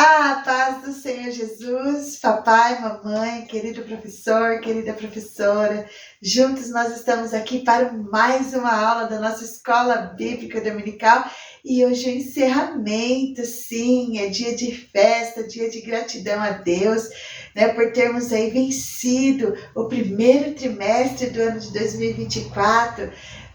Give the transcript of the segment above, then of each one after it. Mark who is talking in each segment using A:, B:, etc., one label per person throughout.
A: A paz do Senhor Jesus, papai, mamãe, querido professor, querida professora, juntos nós estamos aqui para mais uma aula da nossa Escola Bíblica Dominical e hoje é o encerramento, sim, é dia de festa, dia de gratidão a Deus, né, por termos aí vencido o primeiro trimestre do ano de 2024,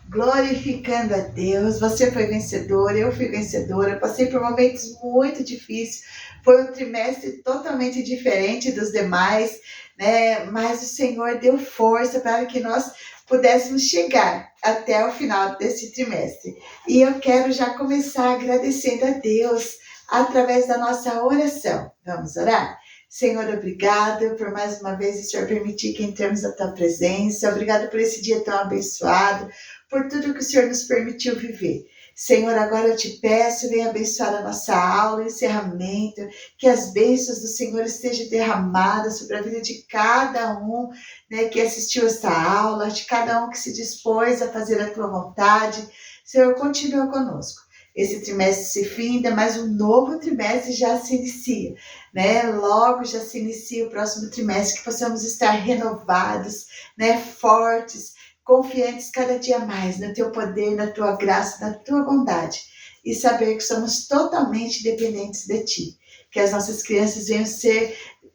A: glorificando a Deus. Você foi vencedor, eu fui vencedora, passei por momentos muito difíceis. Foi um trimestre totalmente diferente dos demais, né? Mas o Senhor deu força para que nós pudéssemos chegar até o final desse trimestre. E eu quero já começar agradecendo a Deus através da nossa oração. Vamos orar? Senhor, obrigado por mais uma vez o Senhor permitir que entremos na tua presença. Obrigado por esse dia tão abençoado, por tudo que o Senhor nos permitiu viver. Senhor, agora eu te peço, venha abençoar a nossa aula, o encerramento, que as bênçãos do Senhor estejam derramadas sobre a vida de cada um, né, que assistiu esta aula, de cada um que se dispôs a fazer a tua vontade. Senhor, continua conosco. Esse trimestre se finda, mas um novo trimestre já se inicia, né? Logo já se inicia o próximo trimestre, que possamos estar renovados, né, fortes, confiantes cada dia mais no teu poder, na tua graça, na tua bondade e saber que somos totalmente dependentes de ti. Que as nossas crianças venham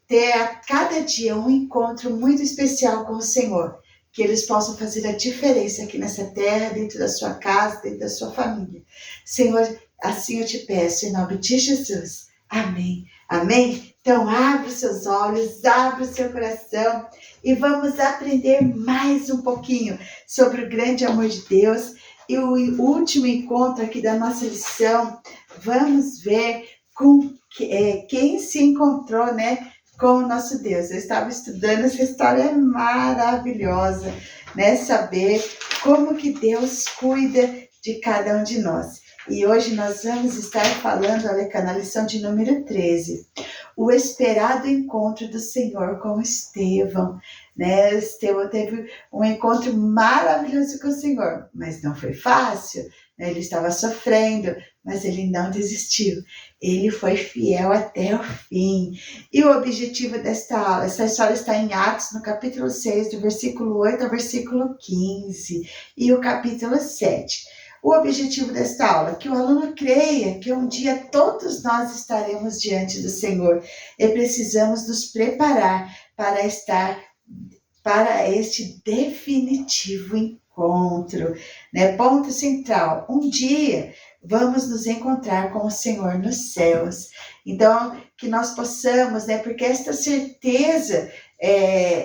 A: ter a cada dia um encontro muito especial com o Senhor. Que eles possam fazer a diferença aqui nessa terra, dentro da sua casa, dentro da sua família. Senhor, assim eu te peço, em nome de Jesus. Amém. Amém? Então, abre os seus olhos, abre o seu coração e vamos aprender mais um pouquinho sobre o grande amor de Deus. E o último encontro aqui da nossa lição, vamos ver com quem se encontrou, né, com o nosso Deus. Eu estava estudando, essa história é maravilhosa, né, saber como que Deus cuida de cada um de nós. E hoje nós vamos estar falando, olha cá, na lição de número 13, o esperado encontro do Senhor com Estevão, né? Estevão teve um encontro maravilhoso com o Senhor, mas não foi fácil, né? Ele estava sofrendo, mas ele não desistiu. Ele foi fiel até o fim. E o objetivo desta aula, essa história está em Atos, no capítulo 6, do versículo 8 ao versículo 15, e o capítulo 7. O objetivo desta aula, que o aluno creia que um dia todos nós estaremos diante do Senhor e precisamos nos preparar para estar para este definitivo encontro, né? Ponto central, um dia vamos nos encontrar com o Senhor nos céus. Então, que nós possamos, né? Porque esta certeza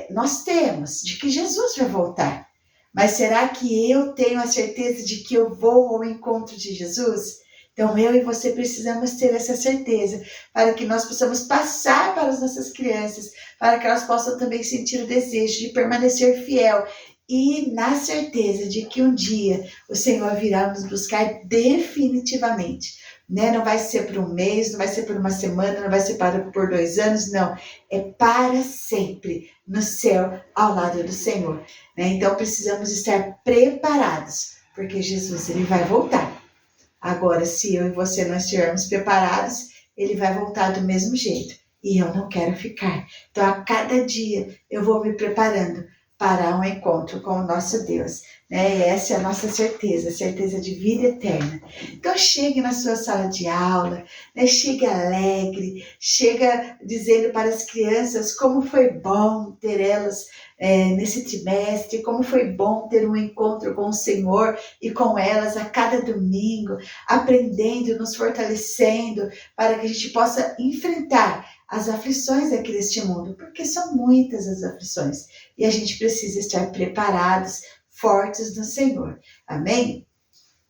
A: nós temos de que Jesus vai voltar. Mas será que eu tenho a certeza de que eu vou ao encontro de Jesus? Então, eu e você precisamos ter essa certeza para que nós possamos passar para as nossas crianças, para que elas possam também sentir o desejo de permanecer fiel e na certeza de que um dia o Senhor virá nos buscar definitivamente. Né? Não vai ser por um mês, não vai ser por uma semana, não vai ser por 2 anos, não. É para sempre no céu ao lado do Senhor. Né? Então precisamos estar preparados, porque Jesus ele vai voltar. Agora, se eu e você não estivermos preparados, ele vai voltar do mesmo jeito. E eu não quero ficar. Então, a cada dia, eu vou me preparando para um encontro com o nosso Deus. Né? Essa é a nossa certeza, certeza de vida eterna. Então, chegue na sua sala de aula, né? Chegue alegre, chega dizendo para as crianças como foi bom ter elas nesse trimestre, como foi bom ter um encontro com o Senhor e com elas a cada domingo, aprendendo, nos fortalecendo, para que a gente possa enfrentar as aflições aqui neste mundo, porque são muitas as aflições, e a gente precisa estar preparados, fortes no Senhor. Amém?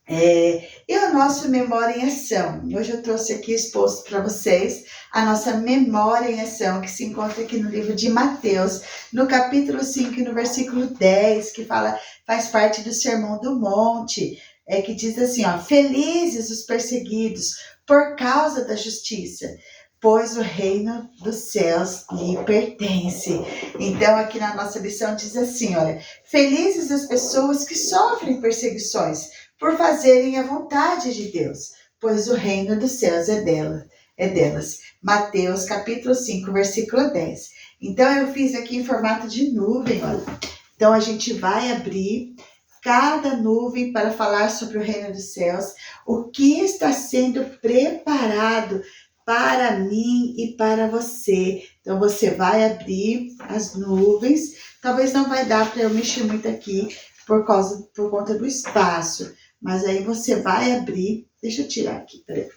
A: E o nosso Memória em Ação. Hoje eu trouxe aqui exposto para vocês a nossa Memória em Ação, que se encontra aqui no livro de Mateus, no capítulo 5, no versículo 10, que faz parte do Sermão do Monte, que diz assim, ó, felizes os perseguidos por causa da justiça, pois o reino dos céus lhe pertence. Então, aqui na nossa lição diz assim, olha, felizes as pessoas que sofrem perseguições por fazerem a vontade de Deus, pois o reino dos céus é dela. é delas. Mateus capítulo 5, versículo 10. Então eu fiz aqui em formato de nuvem, olha. Então a gente vai abrir cada nuvem para falar sobre o reino dos céus, o que está sendo preparado para mim e para você. Então você vai abrir as nuvens. Talvez não vai dar para eu mexer muito aqui por conta do espaço, mas aí você vai abrir. Deixa eu tirar aqui, peraí.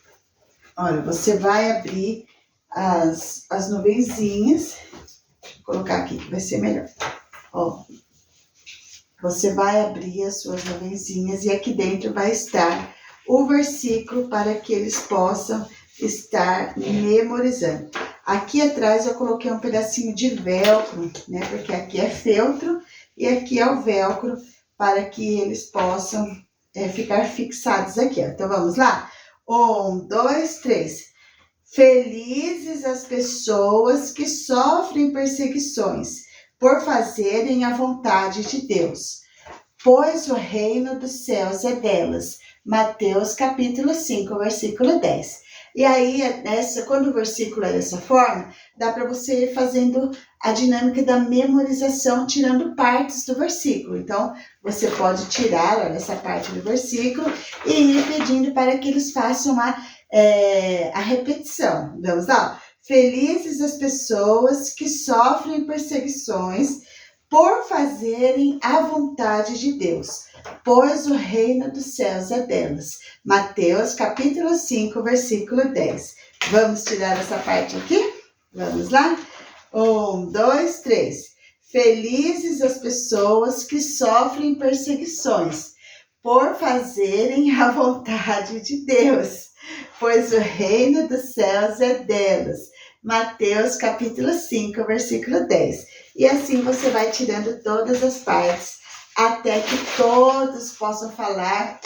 A: Olha, você vai abrir as nuvenzinhas. Deixa eu colocar aqui que vai ser melhor. Ó, você vai abrir as suas nuvenzinhas e aqui dentro vai estar o versículo para que eles possam estar memorizando. Aqui atrás eu coloquei um pedacinho de velcro, né? Porque aqui é feltro e aqui é o velcro para que eles possam ficar fixados aqui, ó. Então vamos lá? 1, 2, 3. Felizes as pessoas que sofrem perseguições por fazerem a vontade de Deus, pois o reino dos céus é delas. Mateus capítulo 5, versículo 10. E aí, quando o versículo é dessa forma, dá para você ir fazendo a dinâmica da memorização, tirando partes do versículo. Então, você pode tirar, olha, essa parte do versículo e ir pedindo para que eles façam a repetição. Vamos lá? Felizes as pessoas que sofrem perseguições por fazerem a vontade de Deus, pois o reino dos céus é delas. Mateus capítulo 5, versículo 10. Vamos tirar essa parte aqui? Vamos lá? 1, 2, 3. Felizes as pessoas que sofrem perseguições por fazerem a vontade de Deus, pois o reino dos céus é delas. Mateus capítulo 5, versículo 10. E assim você vai tirando todas as partes, até que todos possam falar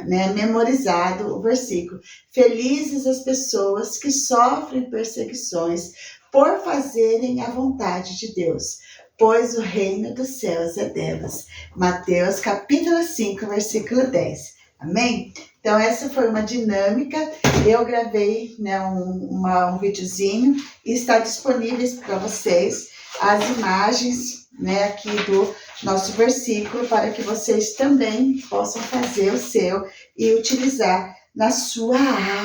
A: memorizado o versículo. Felizes as pessoas que sofrem perseguições por fazerem a vontade de Deus, pois o reino dos céus é delas. Mateus capítulo 5, versículo 10. Amém? Então, essa foi uma dinâmica. Eu gravei um videozinho e está disponível para vocês as imagens aqui do nosso versículo, para que vocês também possam fazer o seu e utilizar na sua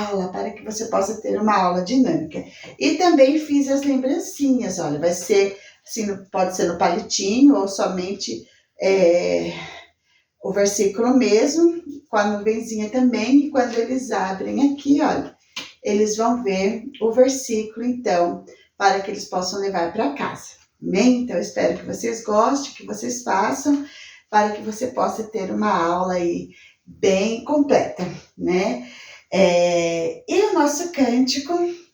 A: aula, para que você possa ter uma aula dinâmica. E também fiz as lembrancinhas, olha, vai ser assim, pode ser no palitinho ou somente o versículo mesmo, com a nuvenzinha também, e quando eles abrem aqui, olha, eles vão ver o versículo, então, para que eles possam levar para casa. Amém? Então, eu espero que vocês gostem, que vocês façam, para que você possa ter uma aula aí bem completa, né? E o nosso cântico,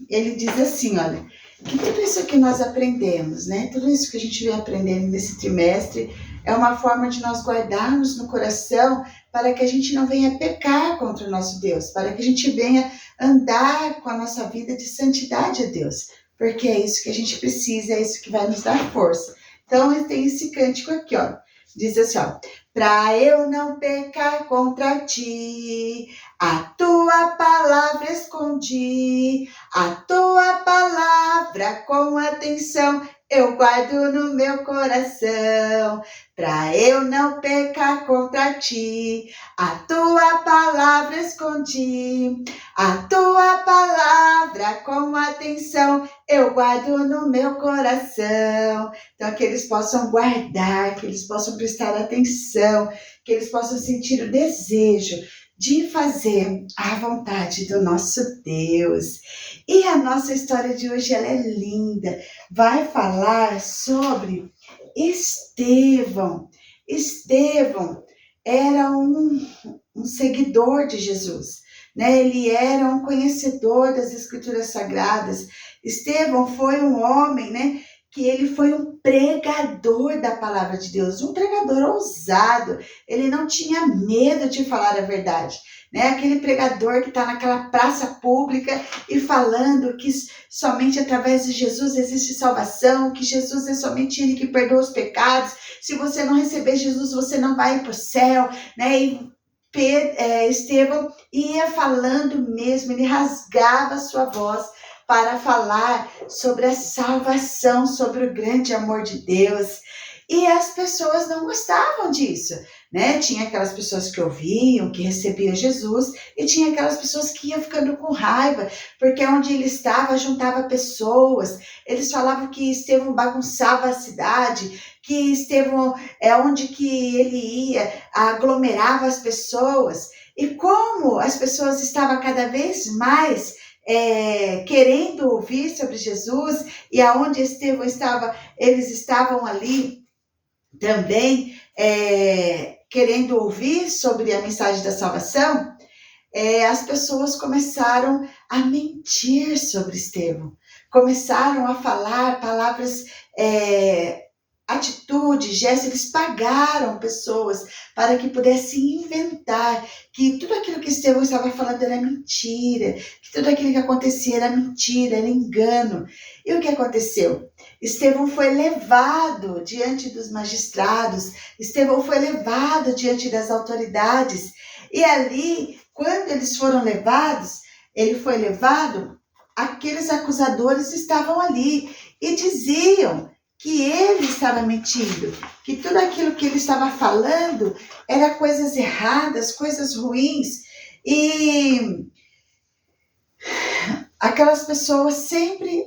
A: ele diz assim, olha, que tudo isso que nós aprendemos, né? Tudo isso que a gente vem aprendendo nesse trimestre é uma forma de nós guardarmos no coração para que a gente não venha pecar contra o nosso Deus, para que a gente venha andar com a nossa vida de santidade a Deus, porque é isso que a gente precisa, é isso que vai nos dar força. Então, tem esse cântico aqui, ó, diz assim, ó, pra eu não pecar contra ti, a tua palavra escondi, a tua palavra com atenção eu guardo no meu coração. Pra eu não pecar contra ti, a tua palavra escondi, a tua palavra com atenção eu guardo no meu coração. Então, que eles possam guardar, que eles possam prestar atenção, que eles possam sentir o desejo de fazer a vontade do nosso Deus. E a nossa história de hoje, ela é linda. Vai falar sobre Estevão. Estevão era um seguidor de Jesus, né? Ele era um conhecedor das Escrituras Sagradas. Estevão foi um homem, né? Que ele foi um pregador da palavra de Deus, um pregador ousado. Ele não tinha medo de falar a verdade, né? Aquele pregador que está naquela praça pública e falando que somente através de Jesus existe salvação, que Jesus é somente Ele que perdoa os pecados. Se você não receber Jesus, você não vai para o céu, né? E Estevão ia falando mesmo, ele rasgava a sua voz para falar sobre a salvação, sobre o grande amor de Deus. E as pessoas não gostavam disso, né? Tinha aquelas pessoas que ouviam, que recebiam Jesus, e tinha aquelas pessoas que iam ficando com raiva, porque onde ele estava, juntava pessoas. Eles falavam que Estevão bagunçava a cidade, que Estevão, onde que ele ia, aglomerava as pessoas. E como as pessoas estavam cada vez mais querendo ouvir sobre Jesus, e aonde Estevão estava, eles estavam ali também querendo ouvir sobre a mensagem da salvação, as pessoas começaram a mentir sobre Estevão, começaram a falar palavras, atitudes, gestos. Eles pagaram pessoas para que pudessem inventar que tudo aquilo que Estevão estava falando era mentira, que tudo aquilo que acontecia era mentira, era engano. E o que aconteceu? Estevão foi levado diante dos magistrados, Estevão foi levado diante das autoridades, e ali, quando eles foram levados, ele foi levado, aqueles acusadores estavam ali e diziam que ele estava mentindo, que tudo aquilo que ele estava falando era coisas erradas, coisas ruins, e aquelas pessoas sempre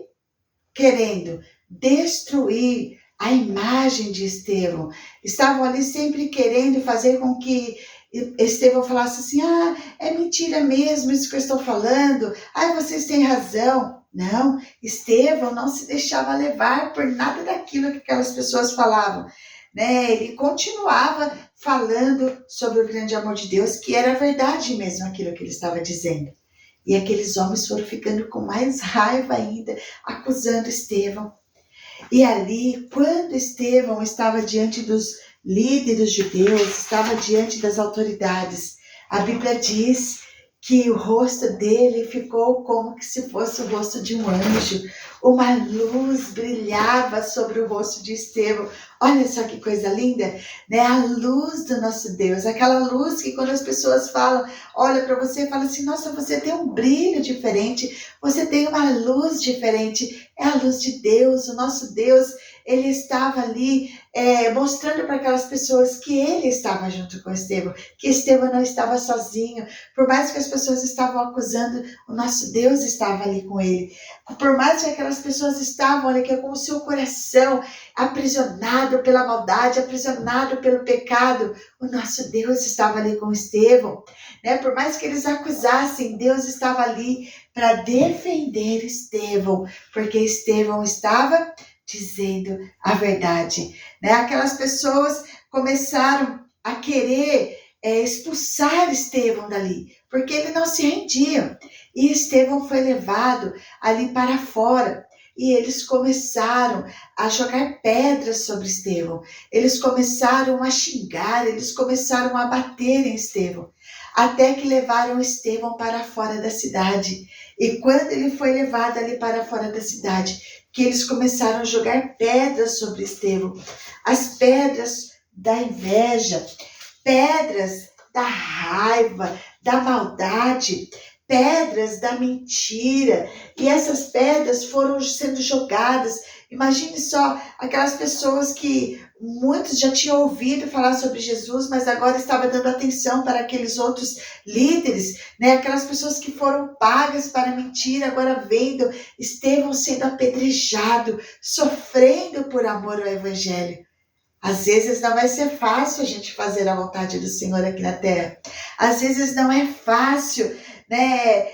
A: querendo destruir a imagem de Estevão, estavam ali sempre querendo fazer com que Estevão falasse assim: é mentira mesmo isso que eu estou falando, vocês têm razão. Não, Estevão não se deixava levar por nada daquilo que aquelas pessoas falavam, né? Ele continuava falando sobre o grande amor de Deus, que era verdade mesmo aquilo que ele estava dizendo. E aqueles homens foram ficando com mais raiva ainda, acusando Estevão. E ali, quando Estevão estava diante dos líderes judeus, estava diante das autoridades, a Bíblia diz que o rosto dele ficou como que se fosse o rosto de um anjo. Uma luz brilhava sobre o rosto de Estevão. Olha só que coisa linda, né? A luz do nosso Deus, aquela luz que quando as pessoas falam, olha para você e fala assim: nossa, você tem um brilho diferente, você tem uma luz diferente. É a luz de Deus, o nosso Deus. Ele estava ali mostrando para aquelas pessoas que ele estava junto com Estevão, que Estevão não estava sozinho. Por mais que as pessoas estavam acusando, o nosso Deus estava ali com ele. Por mais que aquelas pessoas estavam ali com o seu coração aprisionado pela maldade, aprisionado pelo pecado, o nosso Deus estava ali com Estevão, né? Por mais que eles acusassem, Deus estava ali para defender Estevão, porque Estevão estava dizendo a verdade, né? Aquelas pessoas começaram a querer expulsar Estevão dali, porque ele não se rendia. E Estevão foi levado ali para fora. E eles começaram a jogar pedras sobre Estevão. Eles começaram a xingar, eles começaram a bater em Estevão. Até que levaram Estevão para fora da cidade. E quando ele foi levado ali para fora da cidade, que eles começaram a jogar pedras sobre Estevão. As pedras da inveja, pedras da raiva, da maldade, pedras da mentira. E essas pedras foram sendo jogadas. Imagine só aquelas pessoas que muitos já tinham ouvido falar sobre Jesus, mas agora estavam dando atenção para aqueles outros líderes, né? Aquelas pessoas que foram pagas para mentir, agora vendo Estevão sendo apedrejado, sofrendo por amor ao Evangelho. Às vezes não vai ser fácil a gente fazer a vontade do Senhor aqui na terra. Às vezes não é fácil, né?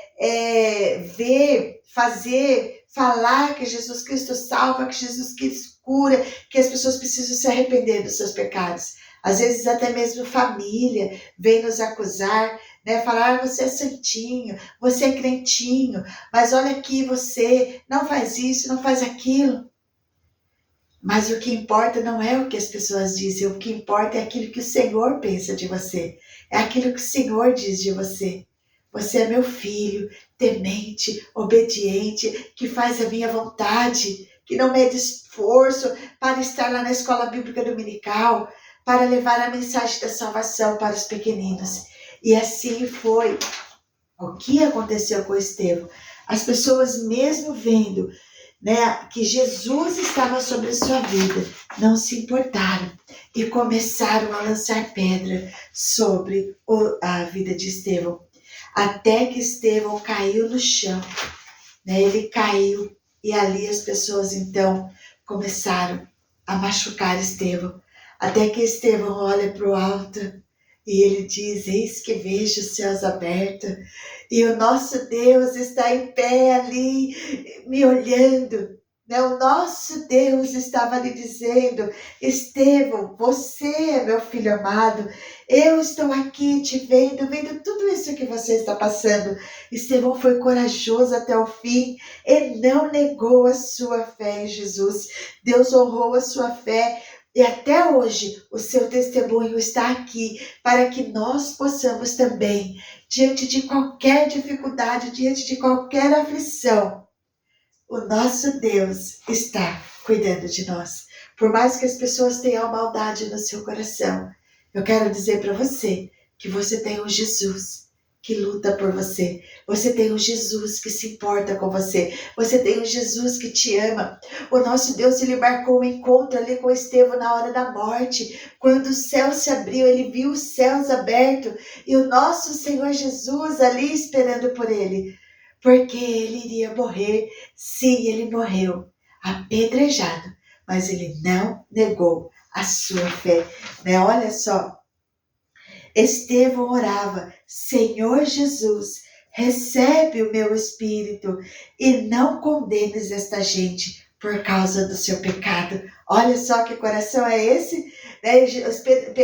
A: Falar que Jesus Cristo salva, que Jesus Cristo cura, que as pessoas precisam se arrepender dos seus pecados. Às vezes até mesmo família vem nos acusar, né? Falar: você é santinho, você é crentinho, mas olha aqui, você não faz isso, não faz aquilo. Mas o que importa não é o que as pessoas dizem, o que importa é aquilo que o Senhor pensa de você, é aquilo que o Senhor diz de você. Você é meu filho, temente, obediente, que faz a minha vontade, que não mede esforço para estar lá na escola bíblica dominical, para levar a mensagem da salvação para os pequeninos. E assim foi. O que aconteceu com Estevão? As pessoas, mesmo vendo, né, que Jesus estava sobre a sua vida, não se importaram e começaram a lançar pedra sobre a vida de Estevão. Até que Estevão caiu no chão, né? Ele caiu e ali as pessoas então começaram a machucar Estevão. Até que Estevão olha para o alto e ele diz: eis que vejo os céus abertos e o nosso Deus está em pé ali me olhando. Né? O nosso Deus estava lhe dizendo: Estevão, você é meu filho amado, eu estou aqui te vendo tudo isso que você está passando. Estevão foi corajoso até o fim e não negou a sua fé em Jesus. Deus honrou a sua fé e até hoje o seu testemunho está aqui para que nós possamos também, diante de qualquer dificuldade, diante de qualquer aflição, o nosso Deus está cuidando de nós. Por mais que as pessoas tenham maldade no seu coração, eu quero dizer para você que você tem um Jesus que luta por você. Você tem um Jesus que se importa com você. Você tem um Jesus que te ama. O nosso Deus, ele marcou um encontro ali com Estevão na hora da morte. Quando o céu se abriu, ele viu os céus abertos e o nosso Senhor Jesus ali esperando por ele. Porque ele iria morrer. Sim, ele morreu apedrejado, mas ele não negou a sua fé. Né? Olha só, Estevão orava: Senhor Jesus, recebe o meu espírito e não condenes esta gente por causa do seu pecado. Olha só que coração é esse.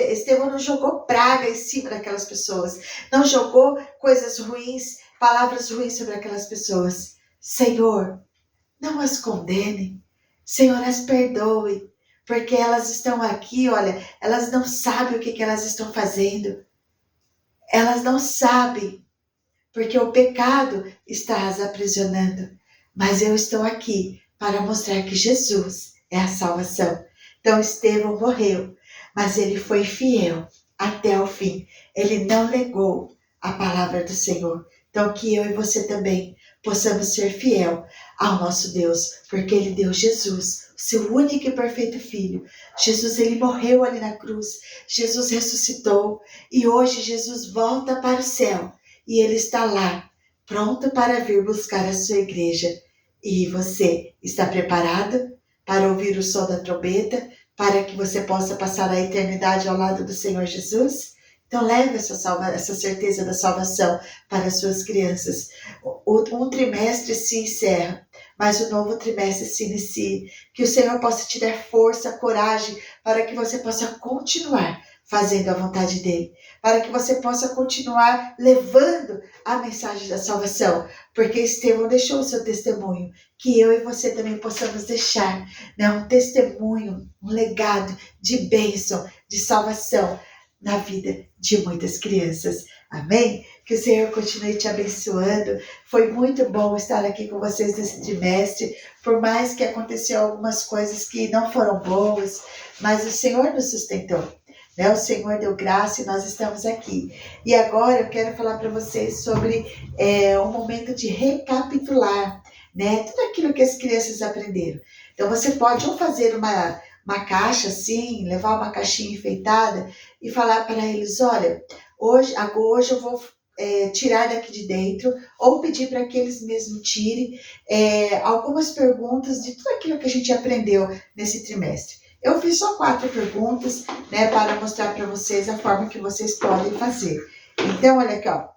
A: Estevão não jogou praga em cima daquelas pessoas, não jogou coisas ruins, palavras ruins sobre aquelas pessoas. Senhor, não as condene, Senhor, as perdoe, porque elas estão aqui, olha, elas não sabem o que elas estão fazendo. Elas não sabem, porque o pecado está as aprisionando. Mas eu estou aqui para mostrar que Jesus é a salvação. Então Estevão morreu, mas ele foi fiel até o fim. Ele não negou a palavra do Senhor. Então que eu e você também possamos ser fiel ao nosso Deus, porque ele deu Jesus, o seu único e perfeito Filho. Jesus, ele morreu ali na cruz. Jesus ressuscitou e hoje Jesus volta para o céu e ele está lá, pronto para vir buscar a sua igreja. E você está preparado para ouvir o som da trombeta, para que você possa passar a eternidade ao lado do Senhor Jesus? Então leve essa certeza da salvação para as suas crianças. Um trimestre se encerra, mas o novo trimestre se inicia. Que o Senhor possa te dar força, coragem, para que você possa continuar fazendo a vontade dele, para que você possa continuar levando a mensagem da salvação, porque Estevão deixou o seu testemunho, que eu e você também possamos deixar, né, um testemunho, um legado de bênção, de salvação na vida de muitas crianças. Amém? Que o Senhor continue te abençoando. Foi muito bom estar aqui com vocês nesse trimestre, por mais que aconteceu algumas coisas que não foram boas, mas o Senhor nos sustentou. O Senhor deu graça e nós estamos aqui. E agora eu quero falar para vocês sobre um momento de recapitular, né? Tudo aquilo que as crianças aprenderam. Então você pode ou fazer uma caixa assim, levar uma caixinha enfeitada e falar para eles: olha, hoje eu vou tirar daqui de dentro, ou pedir para que eles mesmos tirem algumas perguntas de tudo aquilo que a gente aprendeu nesse trimestre. Eu fiz só 4 perguntas, né, para mostrar para vocês a forma que vocês podem fazer. Então, olha aqui, ó.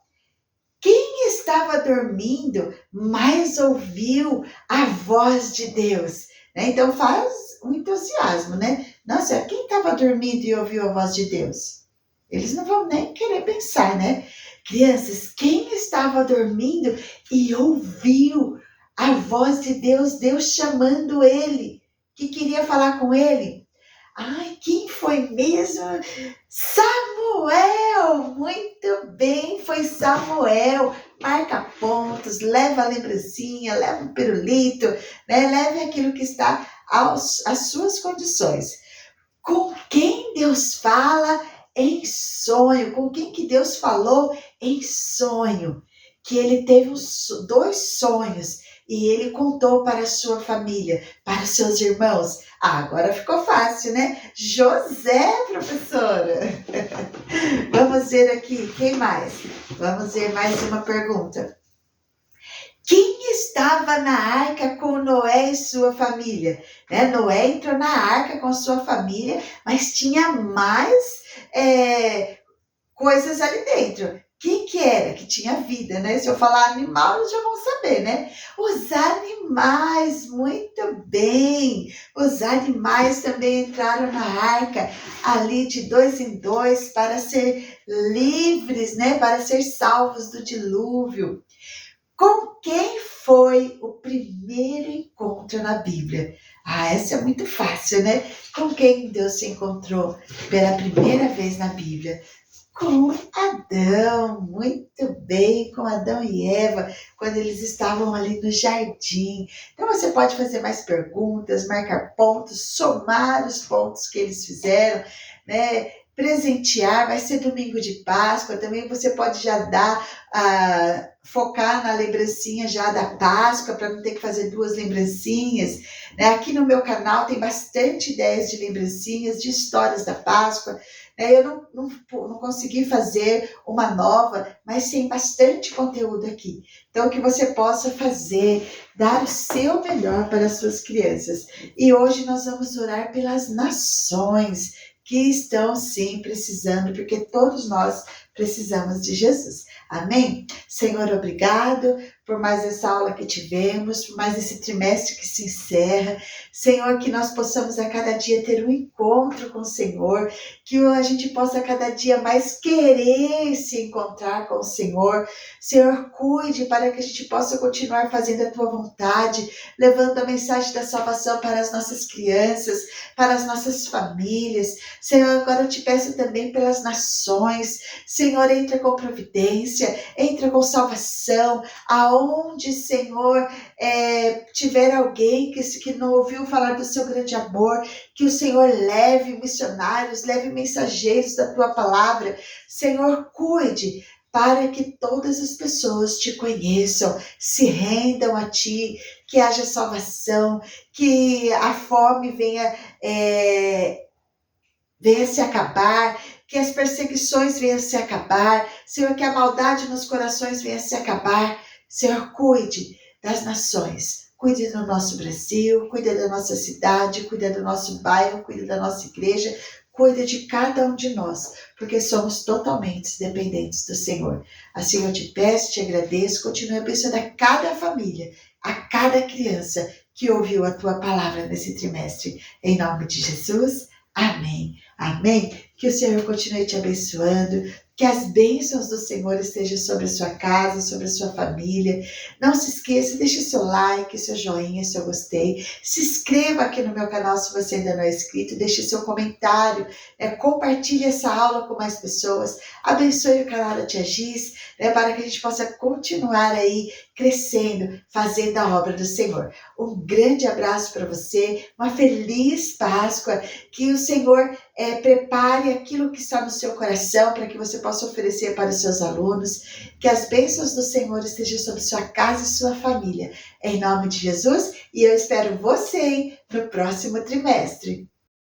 A: Quem estava dormindo, mas ouviu a voz de Deus? Né? Então, faz um entusiasmo, né? Nossa, quem estava dormindo e ouviu a voz de Deus? Eles não vão nem querer pensar, né? Crianças, quem estava dormindo e ouviu a voz de Deus, Deus chamando ele, que queria falar com ele? Ai, quem foi mesmo? Samuel! Muito bem, foi Samuel. Marca pontos, leva a lembrancinha, leva um pirulito, né? Leve aquilo que está às suas condições. Com quem Deus fala em sonho, com quem que Deus falou em sonho, que ele teve dois sonhos e ele contou para a sua família, para os seus irmãos. Ah, agora ficou fácil, né? José, professora. Vamos ver aqui, quem mais? Vamos ver mais uma pergunta. Quem estava na arca com Noé e sua família? Né? Noé entrou na arca com sua família, mas tinha mais coisas ali dentro. Quem que era? Que tinha vida, né? Se eu falar animal, eles já vão saber, né? Os animais, muito bem. Os animais também entraram na arca, ali de 2 em 2, para ser livres, né? Para ser salvos do dilúvio. Com quem foi o primeiro encontro na Bíblia? Ah, essa é muito fácil, né? Com quem Deus se encontrou pela primeira vez na Bíblia? Com Adão, muito bem, com Adão e Eva, quando eles estavam ali no jardim. Então você pode fazer mais perguntas, marcar pontos, somar os pontos que eles fizeram, né? Presentear, vai ser domingo de Páscoa, também você pode já dar, focar na lembrancinha já da Páscoa, para não ter que fazer duas lembrancinhas, né? Aqui no meu canal tem bastante ideias de lembrancinhas, de histórias da Páscoa, né? Eu não consegui fazer uma nova, mas tem bastante conteúdo aqui. Então, que você possa fazer, dar o seu melhor para as suas crianças. E hoje nós vamos orar pelas nações, que estão sim precisando, porque todos nós precisamos de Jesus. Amém? Senhor, obrigado por mais essa aula que tivemos, por mais esse trimestre que se encerra. Senhor, que nós possamos a cada dia ter um encontro com o Senhor, que a gente possa a cada dia mais querer se encontrar com o Senhor. Senhor, cuide para que a gente possa continuar fazendo a Tua vontade, levando a mensagem da salvação para as nossas crianças, para as nossas famílias. Senhor, agora eu te peço também pelas nações. Senhor, entra com providência, entra com salvação, aonde, Senhor, tiver alguém que não ouviu falar do seu grande amor, que o Senhor leve missionários, leve mensageiros da tua palavra. Senhor, cuide para que todas as pessoas te conheçam, se rendam a ti, que haja salvação, que a fome venha se acabar, que as perseguições venham se acabar, Senhor, que a maldade nos corações venha se acabar. Senhor, cuide das nações, cuide do nosso Brasil, cuide da nossa cidade, cuide do nosso bairro, cuide da nossa igreja, cuide de cada um de nós, porque somos totalmente dependentes do Senhor. Assim eu te peço, te agradeço, continue abençoando a cada família, a cada criança que ouviu a tua palavra nesse trimestre. Em nome de Jesus, amém. Amém? Que o Senhor continue te abençoando, que as bênçãos do Senhor estejam sobre a sua casa, sobre a sua família. Não se esqueça, deixe seu like, seu joinha, seu gostei. Se inscreva aqui no meu canal se você ainda não é inscrito. Deixe seu comentário, compartilhe essa aula com mais pessoas. Abençoe o canal da Tia Giz, para que a gente possa continuar aí crescendo, fazendo a obra do Senhor. Um grande abraço para você, uma feliz Páscoa, que o Senhor prepare aquilo que está no seu coração para que você possa oferecer para os seus alunos, que as bênçãos do Senhor estejam sobre sua casa e sua família, em nome de Jesus, e eu espero você no próximo trimestre.